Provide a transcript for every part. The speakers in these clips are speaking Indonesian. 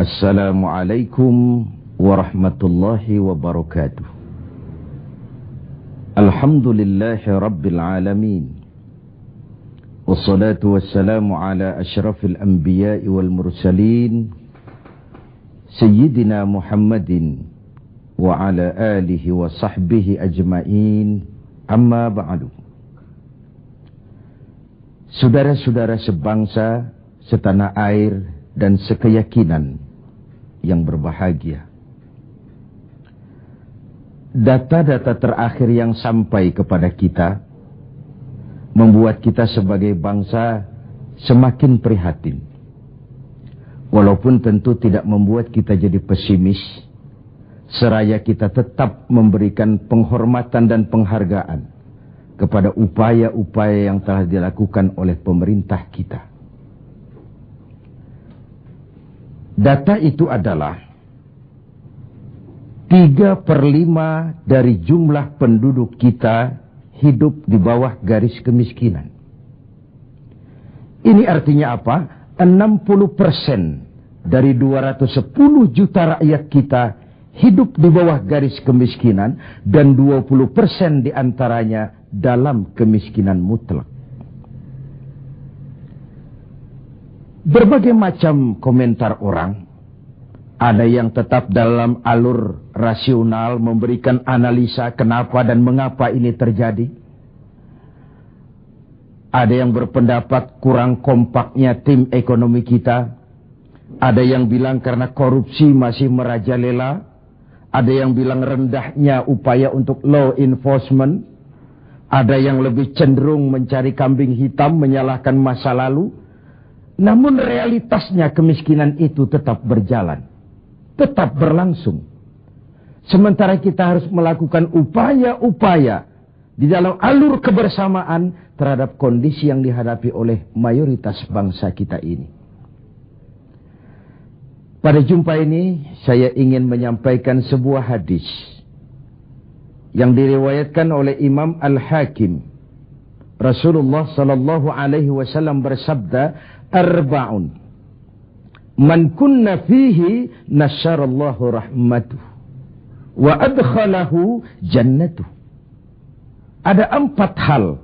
Assalamualaikum warahmatullahi wabarakatuh. Alhamdulillahi rabbil alamin. Wassalatu wassalamu ala ashrafil anbiya'i wal mursalin Sayyidina Muhammadin wa ala alihi wa sahbihi ajma'in. Amma ba'du. Saudara-saudara sebangsa, setanah air dan sekeyakinan yang berbahagia. Data-data terakhir yang sampai kepada kita membuat kita sebagai bangsa semakin prihatin. Walaupun tentu tidak membuat kita jadi pesimis, seraya kita tetap memberikan penghormatan dan penghargaan kepada upaya-upaya yang telah dilakukan oleh pemerintah kita. Data itu adalah 3/5 dari jumlah penduduk kita hidup di bawah garis kemiskinan. Ini artinya apa? 60% dari 210 juta rakyat kita hidup di bawah garis kemiskinan dan 20% diantaranya dalam kemiskinan mutlak. Berbagai macam komentar orang, ada yang tetap dalam alur rasional memberikan analisa kenapa dan mengapa ini terjadi. Ada yang berpendapat kurang kompaknya tim ekonomi kita. Ada yang bilang karena korupsi masih merajalela. Ada yang bilang rendahnya upaya untuk law enforcement. Ada yang lebih cenderung mencari kambing hitam, menyalahkan masa lalu. Namun realitasnya kemiskinan itu tetap berjalan, tetap berlangsung. Sementara kita harus melakukan upaya-upaya di dalam alur kebersamaan terhadap kondisi yang dihadapi oleh mayoritas bangsa kita ini. Pada jumpa ini saya ingin menyampaikan sebuah hadis yang diriwayatkan oleh Imam Al-Hakim. Rasulullah sallallahu alaihi wasallam bersabda, "Arba'un man kunna fihi nasyarallahu rahmatuh wa adkhalahu jannatuh." Ada 4 hal.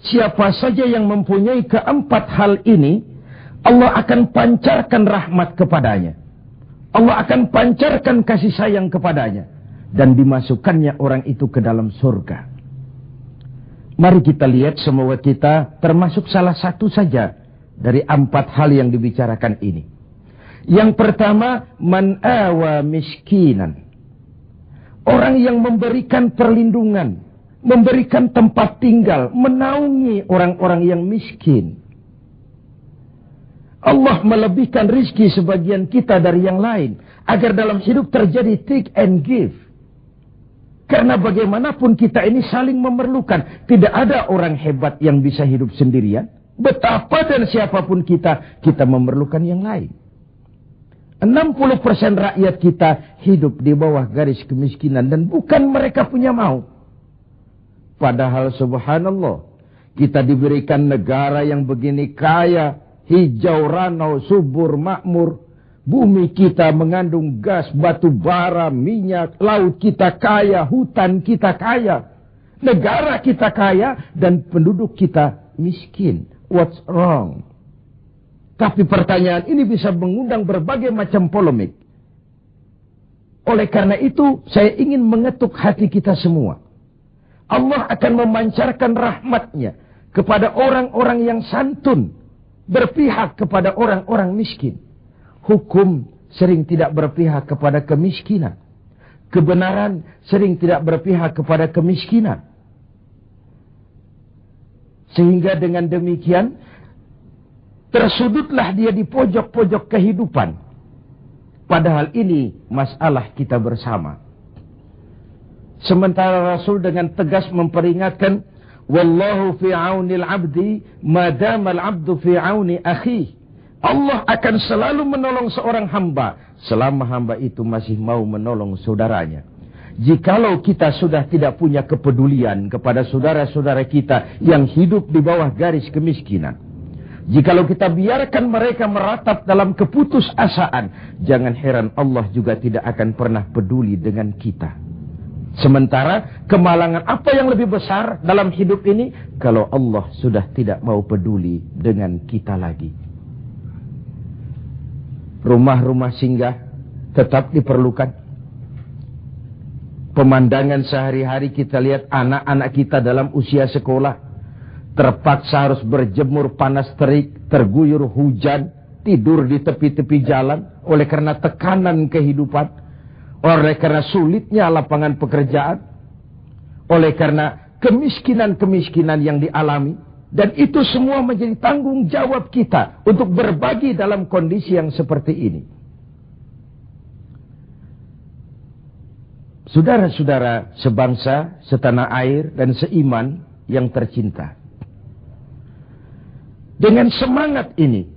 Siapa saja yang mempunyai keempat hal ini, Allah akan pancarkan rahmat kepadanya. Allah akan pancarkan kasih sayang kepadanya dan dimasukkannya orang itu ke dalam surga. Mari kita lihat semoga kita termasuk salah satu saja dari 4 hal yang dibicarakan ini. Yang pertama, man awa miskinan. Orang yang memberikan perlindungan, memberikan tempat tinggal, menaungi orang-orang yang miskin. Allah melebihkan rizki sebagian kita dari yang lain, agar dalam hidup terjadi take and give. Karena bagaimanapun kita ini saling memerlukan. Tidak ada orang hebat yang bisa hidup sendirian. Betapa dan siapapun kita memerlukan yang lain. 60% rakyat kita hidup di bawah garis kemiskinan dan bukan mereka punya mau. Padahal subhanallah, kita diberikan negara yang begini kaya, hijau, ranau, subur, makmur. Bumi kita mengandung gas, batu bara, minyak, laut kita kaya, hutan kita kaya, negara kita kaya, dan penduduk kita miskin. What's wrong? Tapi pertanyaan ini bisa mengundang berbagai macam polemik. Oleh karena itu, saya ingin mengetuk hati kita semua. Allah akan memancarkan rahmatnya kepada orang-orang yang santun, berpihak kepada orang-orang miskin. Hukum sering tidak berpihak kepada kemiskinan. Kebenaran sering tidak berpihak kepada kemiskinan. Sehingga dengan demikian, tersudutlah dia di pojok-pojok kehidupan. Padahal ini masalah kita bersama. Sementara Rasul dengan tegas memperingatkan, Wallahu fi aunil abdi, madamal abdu fi auni akhi. Allah akan selalu menolong seorang hamba selama hamba itu masih mau menolong saudaranya. Jikalau kita sudah tidak punya kepedulian kepada saudara-saudara kita yang hidup di bawah garis kemiskinan, Jikalau kita biarkan mereka meratap dalam keputusasaan, jangan heran Allah juga tidak akan pernah peduli dengan kita. Sementara kemalangan apa yang lebih besar dalam hidup ini kalau Allah sudah tidak mau peduli dengan kita lagi. Rumah-rumah singgah tetap diperlukan. Pemandangan sehari-hari kita lihat anak-anak kita dalam usia sekolah terpaksa harus berjemur panas terik, terguyur hujan, tidur di tepi-tepi jalan oleh karena tekanan kehidupan, oleh karena sulitnya lapangan pekerjaan, oleh karena kemiskinan-kemiskinan yang dialami. Dan itu semua menjadi tanggung jawab kita untuk berbagi dalam kondisi yang seperti ini. Saudara-saudara sebangsa, setanah air, dan seiman yang tercinta. Dengan semangat ini,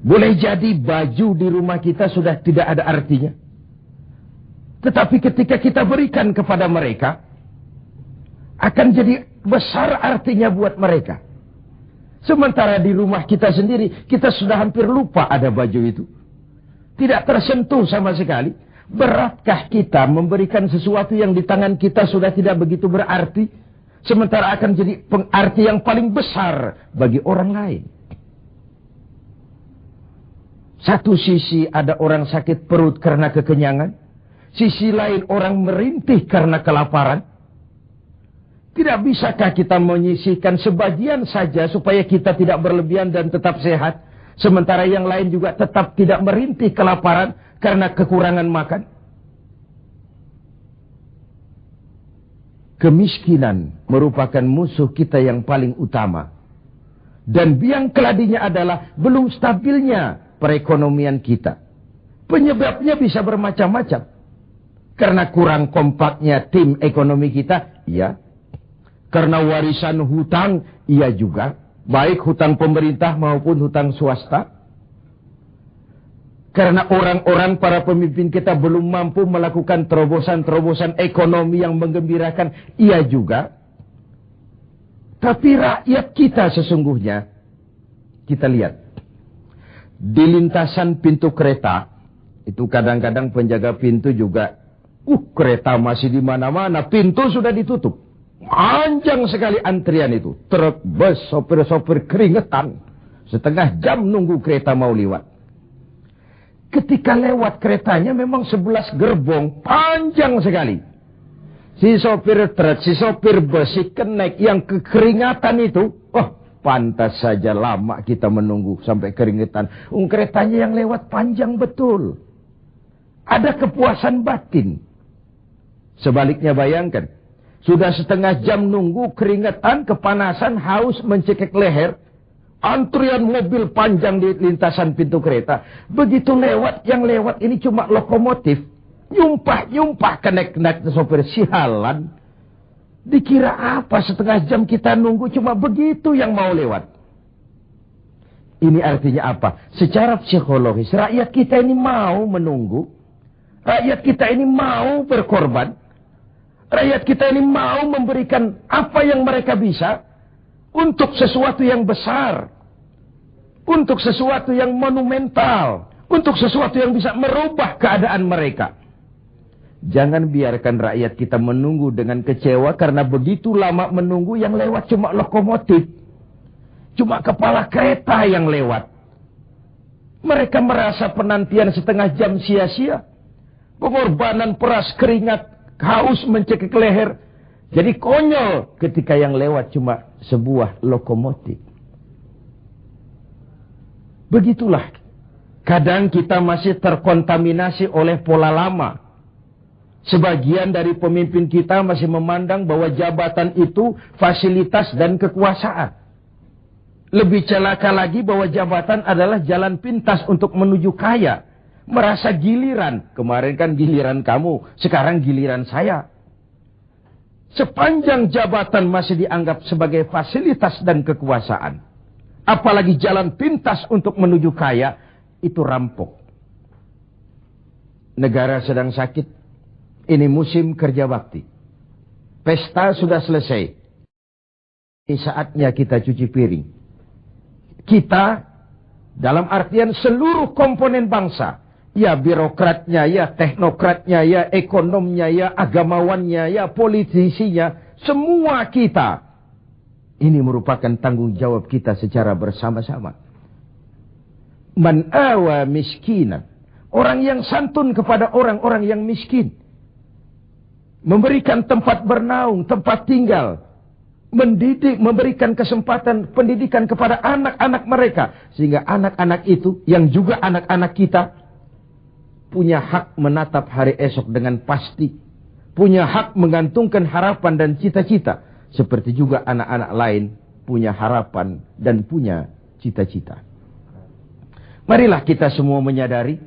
boleh jadi baju di rumah kita sudah tidak ada artinya. Tetapi ketika kita berikan kepada mereka, akan jadi besar artinya buat mereka. Sementara di rumah kita sendiri, kita sudah hampir lupa ada baju itu. Tidak tersentuh sama sekali. Beratkah kita memberikan sesuatu yang di tangan kita sudah tidak begitu berarti? Sementara akan jadi pengarti yang paling besar bagi orang lain. Satu sisi ada orang sakit perut karena kekenyangan. Sisi lain orang merintih karena kelaparan. Tidak bisakah kita menyisihkan sebagian saja supaya kita tidak berlebihan dan tetap sehat. Sementara yang lain juga tetap tidak merintih kelaparan karena kekurangan makan. Kemiskinan merupakan musuh kita yang paling utama. Dan biang keladinya adalah belum stabilnya perekonomian kita. Penyebabnya bisa bermacam-macam. Karena kurang kompaknya tim ekonomi kita, iya. Karena warisan hutang, iya juga. Baik hutang pemerintah maupun hutang swasta. Karena orang-orang para pemimpin kita belum mampu melakukan terobosan-terobosan ekonomi yang menggembirakan, iya juga. Tapi rakyat kita sesungguhnya, kita lihat. Di lintasan pintu kereta, itu kadang-kadang penjaga pintu juga, kereta masih di mana-mana, pintu sudah ditutup. Panjang sekali antrian itu. Truk, bus, sopir-sopir keringetan. Setengah jam nunggu kereta mau lewat. Ketika lewat keretanya memang 11 gerbong, panjang sekali. Si sopir truk, si sopir bus, si kenek yang kekeringatan itu, pantas saja lama kita menunggu sampai keringetan. Keretanya yang lewat panjang betul. Ada kepuasan batin. Sebaliknya bayangkan, sudah setengah jam nunggu, keringetan, kepanasan, haus, mencekik leher. Antrian mobil panjang di lintasan pintu kereta. Begitu lewat, yang lewat ini cuma lokomotif. Nyumpah-nyumpah kenek-kenek sopir sialan. Dikira apa setengah jam kita nunggu cuma begitu yang mau lewat. Ini artinya apa? Secara psikologis, rakyat kita ini mau menunggu. Rakyat kita ini mau berkorban. Rakyat kita ini mau memberikan apa yang mereka bisa. Untuk sesuatu yang besar. Untuk sesuatu yang monumental. Untuk sesuatu yang bisa merubah keadaan mereka. Jangan biarkan rakyat kita menunggu dengan kecewa. Karena begitu lama menunggu yang lewat cuma lokomotif. Cuma kepala kereta yang lewat. Mereka merasa penantian setengah jam sia-sia. Pengorbanan peras keringat. Haus mencekik leher. Jadi konyol ketika yang lewat cuma sebuah lokomotif. Begitulah. Kadang kita masih terkontaminasi oleh pola lama. Sebagian dari pemimpin kita masih memandang bahwa jabatan itu fasilitas dan kekuasaan. Lebih celaka lagi bahwa jabatan adalah jalan pintas untuk menuju kaya. Merasa giliran. Kemarin kan giliran kamu, sekarang giliran saya. Sepanjang jabatan masih dianggap sebagai fasilitas dan kekuasaan. Apalagi jalan pintas untuk menuju kaya, itu rampok. Negara sedang sakit. Ini musim kerja bakti. Pesta sudah selesai. Ini saatnya kita cuci piring. kita, dalam artian seluruh komponen bangsa, ya birokratnya, ya teknokratnya, ya ekonomnya, ya agamawannya, ya politisinya, semua kita. Ini merupakan tanggung jawab kita secara bersama-sama. Man awa miskinan. Orang yang santun kepada orang-orang yang miskin. Memberikan tempat bernaung, tempat tinggal. Mendidik, memberikan kesempatan pendidikan kepada anak-anak mereka. Sehingga anak-anak itu, yang juga anak-anak kita, punya hak menatap hari esok dengan pasti. Punya hak menggantungkan harapan dan cita-cita. Seperti juga anak-anak lain punya harapan dan punya cita-cita. Marilah kita semua menyadari,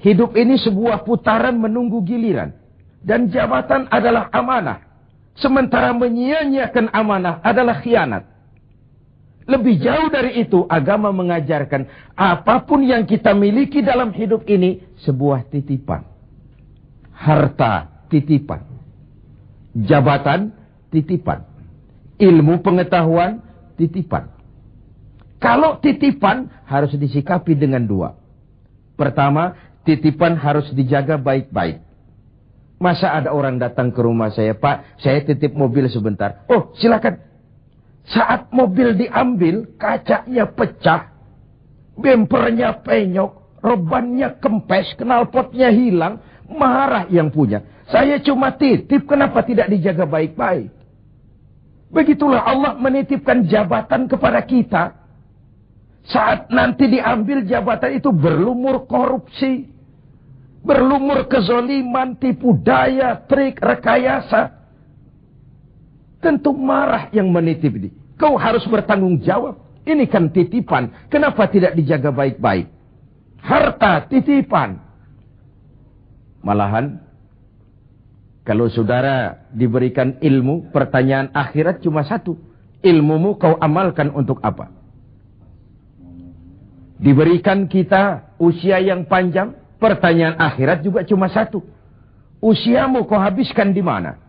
hidup ini sebuah putaran menunggu giliran. Dan jabatan adalah amanah. Sementara menyia-nyiakan amanah adalah khianat. Lebih jauh dari itu, agama mengajarkan apapun yang kita miliki dalam hidup ini sebuah titipan. Harta, titipan. Jabatan, titipan. Ilmu pengetahuan, titipan. Kalau titipan harus disikapi dengan dua. Pertama, titipan harus dijaga baik-baik. Masa ada orang datang ke rumah saya, Pak, saya titip mobil sebentar. Oh, silakan. Saat mobil diambil, kacanya pecah, bempernya penyok, rebannya kempes, knalpotnya hilang, marah yang punya. Saya cuma titip, kenapa tidak dijaga baik-baik? Begitulah Allah menitipkan jabatan kepada kita. Saat nanti diambil jabatan itu berlumur korupsi, berlumur kezoliman, tipu daya, trik, rekayasa. Tentu marah yang menitip ini. Kau harus bertanggung jawab. Ini kan titipan. Kenapa tidak dijaga baik-baik? Harta titipan. Malahan, kalau saudara diberikan ilmu, pertanyaan akhirat cuma satu. Ilmumu kau amalkan untuk apa? Diberikan kita usia yang panjang, pertanyaan akhirat juga cuma satu. Usiamu kau habiskan di mana?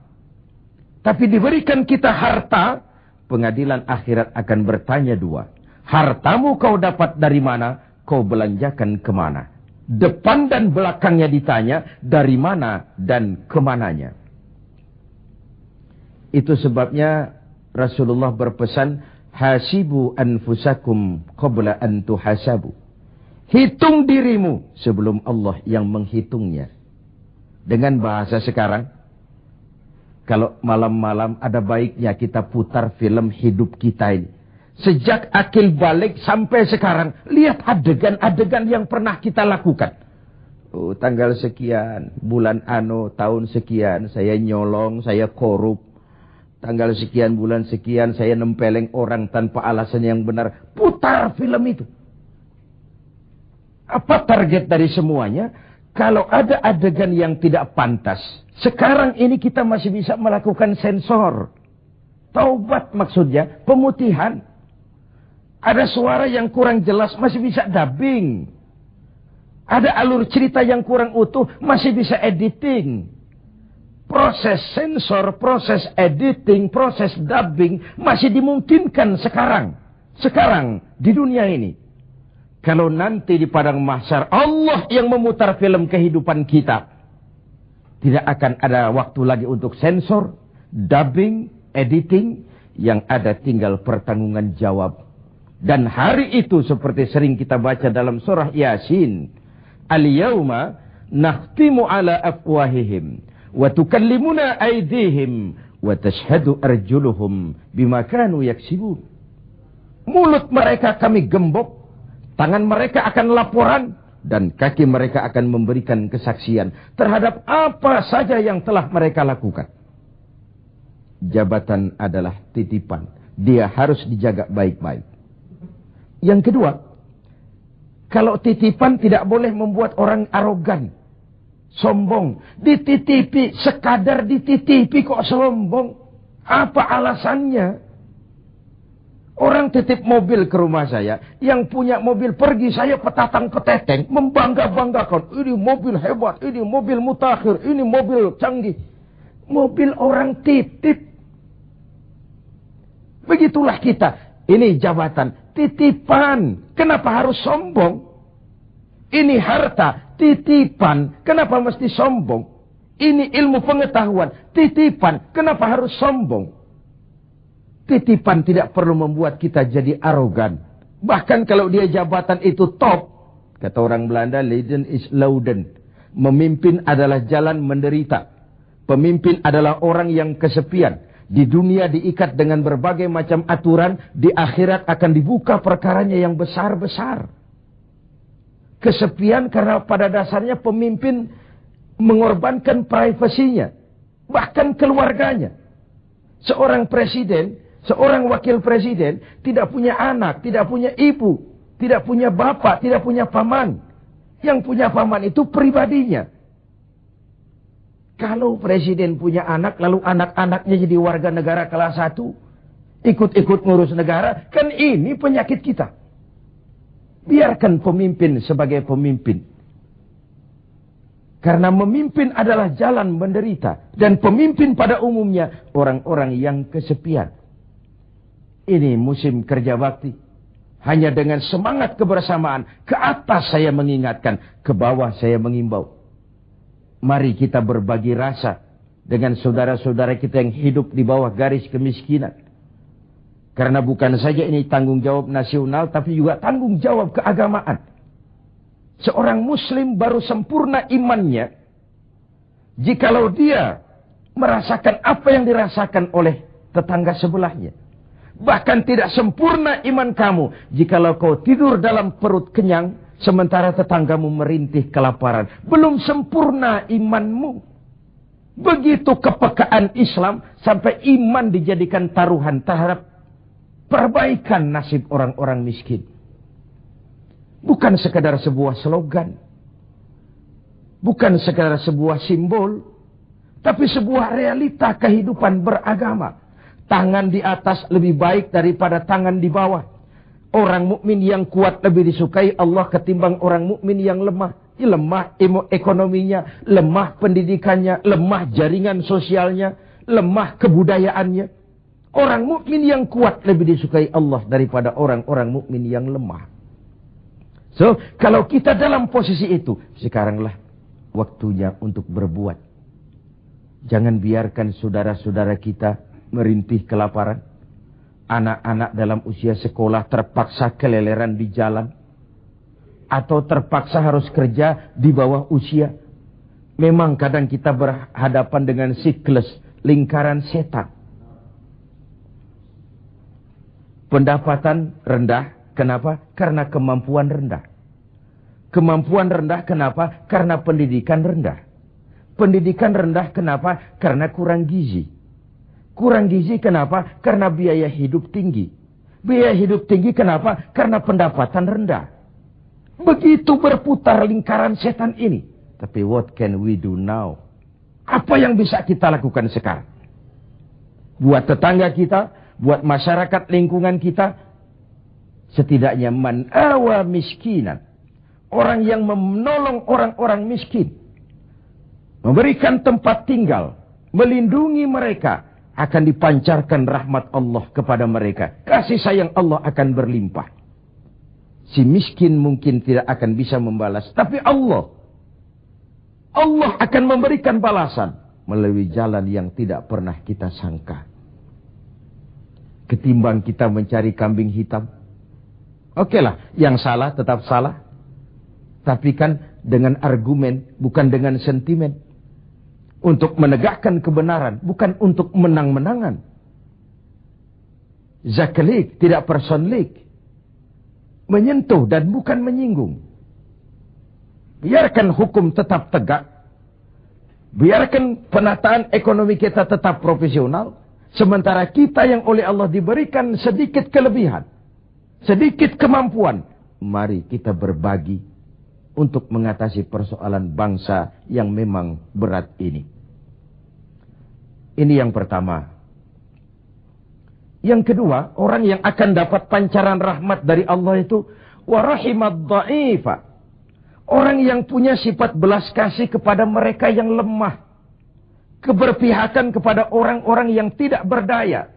Tapi diberikan kita harta, pengadilan akhirat akan bertanya dua. Hartamu kau dapat dari mana, kau belanjakan kemana? Depan dan belakangnya ditanya, dari mana dan kemananya. Itu sebabnya Rasulullah berpesan, hasibu anfusakum qabla an tuhasabu. Hitung dirimu sebelum Allah yang menghitungnya. Dengan bahasa sekarang, kalau malam-malam ada baiknya kita putar film hidup kita ini. Sejak akil balik sampai sekarang, lihat adegan-adegan yang pernah kita lakukan. Oh, tanggal sekian, bulan ano, tahun sekian, saya nyolong, saya korup. Tanggal sekian, bulan sekian, saya nempeleng orang tanpa alasan yang benar. Putar film itu. Apa target dari semuanya? Kalau ada adegan yang tidak pantas, sekarang ini kita masih bisa melakukan sensor. Taubat maksudnya, pemutihan. Ada suara yang kurang jelas, masih bisa dubbing. Ada alur cerita yang kurang utuh, masih bisa editing. Proses sensor, proses editing, proses dubbing masih dimungkinkan sekarang. Sekarang, di dunia ini. Kalau nanti di padang mahsyar Allah yang memutar film kehidupan kita, tidak akan ada waktu lagi untuk sensor, dubbing, editing, yang ada tinggal pertanggungan jawab. Dan hari itu seperti sering kita baca dalam surah Yasin, al-yawma nakhtimu ala afwahihim wa tukallimuna aydihim wa tashhadu arjuluhum bima kanu yaksibun. Mulut mereka kami gembok, tangan mereka akan laporan, dan kaki mereka akan memberikan kesaksian terhadap apa saja yang telah mereka lakukan. Jabatan adalah titipan. Dia harus dijaga baik-baik. Yang kedua, kalau titipan tidak boleh membuat orang arogan, sombong. Dititipi, sekadar dititipi kok sombong. Apa alasannya? Orang titip mobil ke rumah saya, yang punya mobil pergi, saya petatang peteteng, membangga-banggakan. Ini mobil hebat, ini mobil mutakhir, ini mobil canggih. Mobil orang titip. Begitulah kita. Ini jabatan. titipan. Kenapa harus sombong? Ini harta, titipan. Kenapa mesti sombong? Ini ilmu pengetahuan, titipan. Kenapa harus sombong? Titipan tidak perlu membuat kita jadi arogan. Bahkan kalau dia jabatan itu top, kata orang Belanda, legend is louden. Memimpin adalah jalan menderita. Pemimpin adalah orang yang kesepian. Di dunia diikat dengan berbagai macam aturan, di akhirat akan dibuka perkaranya yang besar-besar. Kesepian karena pada dasarnya pemimpin mengorbankan privasinya, bahkan keluarganya. Seorang presiden, seorang wakil presiden tidak punya anak, tidak punya ibu, tidak punya bapak, tidak punya paman. Yang punya paman itu pribadinya. Kalau presiden punya anak, lalu anak-anaknya jadi warga negara kelas 1, ikut-ikut ngurus negara, kan ini penyakit kita. Biarkan pemimpin sebagai pemimpin. Karena memimpin adalah jalan menderita. Dan pemimpin pada umumnya orang-orang yang kesepian. Ini musim kerja bakti. Hanya dengan semangat kebersamaan. Ke atas saya mengingatkan. Ke bawah saya mengimbau. Mari kita berbagi rasa. Dengan saudara-saudara kita yang hidup di bawah garis kemiskinan. Karena bukan saja ini tanggung jawab nasional. Tapi juga tanggung jawab keagamaan. Seorang muslim baru sempurna imannya jikalau dia merasakan apa yang dirasakan oleh tetangga sebelahnya. Bahkan tidak sempurna iman kamu jikalau kau tidur dalam perut kenyang sementara tetanggamu merintih kelaparan. Belum sempurna imanmu. Begitu kepekaan Islam sampai iman dijadikan taruhan terhadap perbaikan nasib orang-orang miskin. Bukan sekadar sebuah slogan. Bukan sekadar sebuah simbol. Tapi sebuah realita kehidupan beragama. Tangan di atas lebih baik daripada tangan di bawah. Orang mukmin yang kuat lebih disukai Allah ketimbang orang mukmin yang lemah. Lemah ekonominya, lemah pendidikannya, lemah jaringan sosialnya, lemah kebudayaannya. Orang mukmin yang kuat lebih disukai Allah daripada orang-orang mukmin yang lemah. So, kalau kita dalam posisi itu, sekaranglah waktunya untuk berbuat. Jangan biarkan saudara-saudara kita merintih kelaparan. Anak-anak dalam usia sekolah terpaksa keleleran di jalan. Atau terpaksa harus kerja di bawah usia. Memang kadang kita berhadapan dengan siklus lingkaran setan. Pendapatan rendah. Kenapa? Karena kemampuan rendah. Kemampuan rendah kenapa? Karena pendidikan rendah. Pendidikan rendah kenapa? Karena kurang gizi. Kurang gizi kenapa? Karena biaya hidup tinggi. Biaya hidup tinggi kenapa? Karena pendapatan rendah. Begitu berputar lingkaran setan ini. Tapi what can we do now? Apa yang bisa kita lakukan sekarang? Buat tetangga kita, buat masyarakat lingkungan kita, setidaknya man awa miskinan. Orang yang menolong orang-orang miskin. Memberikan tempat tinggal. Melindungi mereka. Akan dipancarkan rahmat Allah kepada mereka. Kasih sayang Allah akan berlimpah. Si miskin mungkin tidak akan bisa membalas. Tapi Allah akan memberikan balasan. Melalui jalan yang tidak pernah kita sangka. Ketimbang kita mencari kambing hitam. Oke lah, yang salah tetap salah. Tapi kan dengan argumen, bukan dengan sentimen. Untuk menegakkan kebenaran, bukan untuk menang-menangan. Zaklik, tidak personlik. Menyentuh dan bukan menyinggung. Biarkan hukum tetap tegak. Biarkan penataan ekonomi kita tetap profesional. Sementara kita yang oleh Allah diberikan sedikit kelebihan. Sedikit kemampuan. Mari kita berbagi untuk mengatasi persoalan bangsa yang memang berat ini. Ini yang pertama. Yang kedua, orang yang akan dapat pancaran rahmat dari Allah itu warahimad dha'ifa. Orang yang punya sifat belas kasih kepada mereka yang lemah. Keberpihakan kepada orang-orang yang tidak berdaya.